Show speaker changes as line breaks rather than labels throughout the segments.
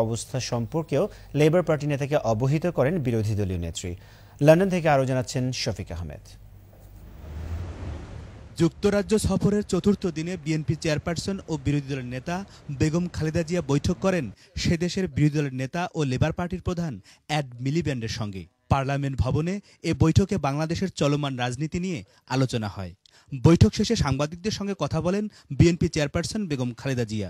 অবস্থা সম্পর্কেও labour party নেতাকে অবহিত করেন বিরোধী দলীয় নেত্রী। লন্ডন থেকে আরও জানাচ্ছেন শফিক আহমেদ।
যুক্তরাজ্য সফরের চতুর্থ দিনে বিএনপি চেয়ারপারসন ও বিরোধী দলের নেতা বেগম খালেদা জিয়া বৈঠক করেন সে দেশের বিরোধী দলের নেতা ও লেবার পার্টির প্রধান এড মিলিব্যান্ডের সঙ্গে। পার্লামেন্ট ভবনে এ বৈঠকে বাংলাদেশের চলমান রাজনীতি নিয়ে আলোচনা হয়। বৈঠক শেষে সাংবাদিকদের সঙ্গে কথা বলেন বিএনপি চেয়ারপারসন বেগম খালেদা জিয়া।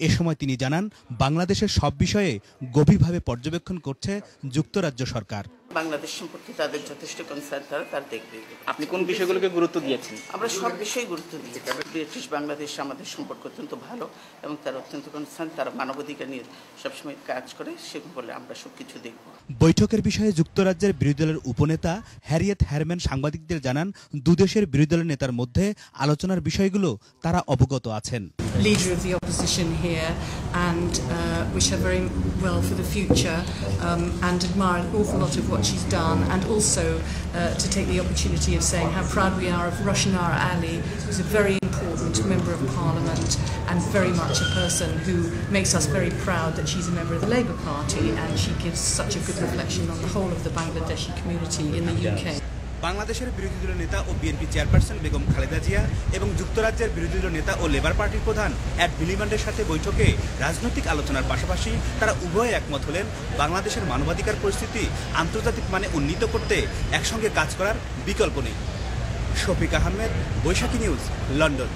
এ সময় তিনি জানান, বাংলাদেশের সব বিষয়ে গভীরভাবে পর্যবেক্ষণ করছে যুক্তরাজ্য সরকার।
বাংলাদেশ সম্পর্কে তাদের যথেষ্ট কনসার্ন, তারা দেখবে।
আপনি কোন বিষয়গুলোকে গুরুত্ব দিয়েছেন?
আমরা সব বিষয়ে গুরুত্ব দিই। ব্রিটিশ বাংলাদেশ আমাদের সম্পর্ক অত্যন্ত ভালো এবং তারা অত্যন্ত কনসার্ন, তারা মানবাধিকার নিয়ে সবসময় কাজ করে, সেগুলো বলে আমরা সবকিছু দেখব। বৈঠকের বিষয়ে
যুক্তরাজ্যের বিরোধী দলের উপনেতা হ্যারিয়েট হ্যারম্যান সাংবাদিকদের জানান, দুদেশের বিরোধী দলের নেতার মধ্যে আলোচনার বিষয়গুলো তারা অবগত আছেন।
Leader of the opposition here and wish her very well for the future and admire an awful lot of what she's done, and also to take the opportunity of saying how proud we are of Roshanara Ali, who's a very important member of Parliament and very much a person who makes us very proud that she's a member of the Labour Party, and she gives such a good reflection on the whole of the Bangladeshi community in the UK.
বাংলাদেশের বিরোধী দলের নেতা ও BNP chairperson Begum Khaleda Zia এবং যুক্তরাজ্যের বিরোধী দলের নেতা ও labour পার্টির প্রধান এড মিলিব্যান্ডের সাথে বৈঠকে রাজনৈতিক আলোচনার পাশাপাশি তারা উভয়ে একমত হলেন, বাংলাদেশের মানবাধিকার পরিস্থিতি আন্তর্জাতিক মানে উন্নীত করতে একসঙ্গে কাজ করার বিকল্প নেই। শফিক আহমেদ, বৈশাখী নিউজ, লন্ডন।